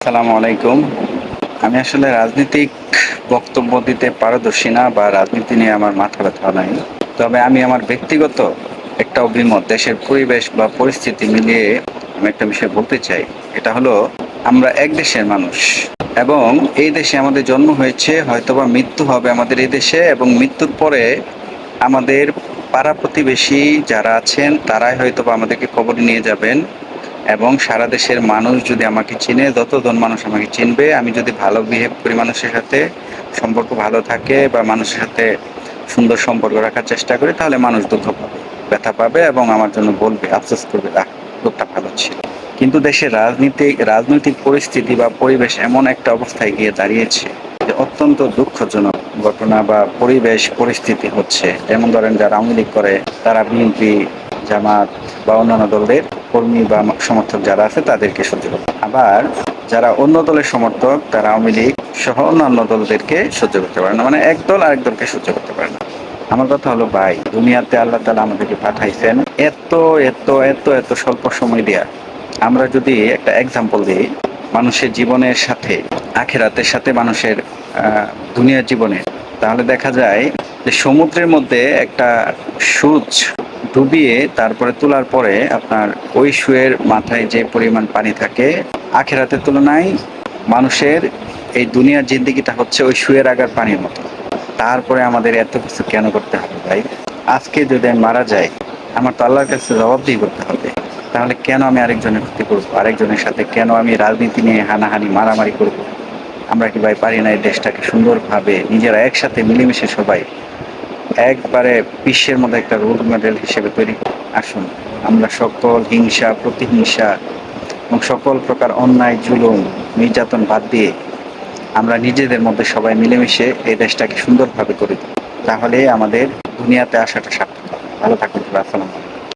আসসালামু আলাইকুম। আমি আসলে রাজনীতিক বক্তব্য দিতে পারদর্শী না বা রাজনীতি নিয়ে আমার মাথা ব্যথা নাই। তবে আমি আমার ব্যক্তিগত একটা অভিমত দেশের পরিবেশ বা পরিস্থিতি মিলিয়ে আমি একটা বিষয় বলতে চাই। এটা হলো আমরা এক দেশের মানুষ এবং এই দেশে আমাদের জন্ম হয়েছে, হয়তোবা মৃত্যু হবে আমাদের এই দেশে এবং মৃত্যুর পরে আমাদের পাড়া প্রতিবেশী যারা আছেন তারাই হয়তোবা আমাদেরকে কবরে নিয়ে যাবেন। এবং সারা দেশের মানুষ যদি আমাকে চিনে, যতজন মানুষ আমাকে চিনবে, আমি যদি ভালো বিহেভ করি, মানুষের সাথে সম্পর্ক ভালো থাকে বা মানুষের সাথে সুন্দর সম্পর্ক রাখার চেষ্টা করি, তাহলে মানুষ দুঃখ পাবে, ব্যথা পাবে এবং আমার জন্য বলবে, আফসোস করবে, লোকটা ভালো ছিল। কিন্তু দেশের রাজনৈতিক পরিস্থিতি বা পরিবেশ এমন একটা অবস্থায় গিয়ে দাঁড়িয়েছে যে অত্যন্ত দুঃখজনক ঘটনা বা পরিবেশ পরিস্থিতি হচ্ছে। যেমন ধরেন, যারা আওয়ামী লীগ করে তারা বিএনপি, জামাত বা অন্যান্য দলের কর্মী বা সমর্থক যারা আছে তাদেরকে সহ্য করতে, আবার যারা অন্য দলের সমর্থক তারা আওয়ামী লীগ সহ অন্যান্য দলদেরকে সহ্য করতে পারে না, মানে এক দল আরেক দলকে সহ্য করতে পারে না। আমার কথা হলো, ভাই, দুনিয়াতে আল্লাহ তাআলা আমাদেরকে পাঠাইছেন এত এত এত এত স্বল্প সময় দেয়া। আমরা যদি একটা এক্সাম্পল দিই, মানুষের জীবনের সাথে আখেরাতের সাথে মানুষের দুনিয়ার জীবনে, তাহলে দেখা যায় যে সমুদ্রের মধ্যে একটা সূচ ডুবিয়ে তারপরে তোলার পরে আপনার ওই শুয়ের মাথায় যে পরিমাণ পানি থাকে, আখেরাতের তুলনায় মানুষের এই দুনিয়ার জিন্দেগিটা হচ্ছে ওই শুয়ের আগার পানির মতো। তারপরে আমাদের এত কিছু কেন করতে হবে ভাই? আজকে যদি আমি মারা যাই, আমার তো আল্লাহর কাছে জবাবদিহি করতে হবে। তাহলে কেন আমি আরেকজনের ক্ষতি করবো? আরেকজনের সাথে কেন আমি রাজনীতি নিয়ে হানাহানি মারামারি করব? আমরা কি ভাই পারি না এই দেশটাকে সুন্দরভাবে নিজেরা একসাথে মিলেমিশে সবাই একবারে বিশ্বের মধ্যে একটা রোল মডেল হিসেবে তৈরি করি? আসুন, আমরা সকল হিংসা, প্রতিহিংসা এবং সকল প্রকার অন্যায়, জুলুম, নির্যাতন বাদ দিয়ে আমরা নিজেদের মধ্যে সবাই মিলেমিশে এই দেশটাকে সুন্দরভাবে করে দিই। তাহলে আমাদের দুনিয়াতে আসাটা সার্থক হবে। ভালো থাকুন। আসসালামু আলাইকুম।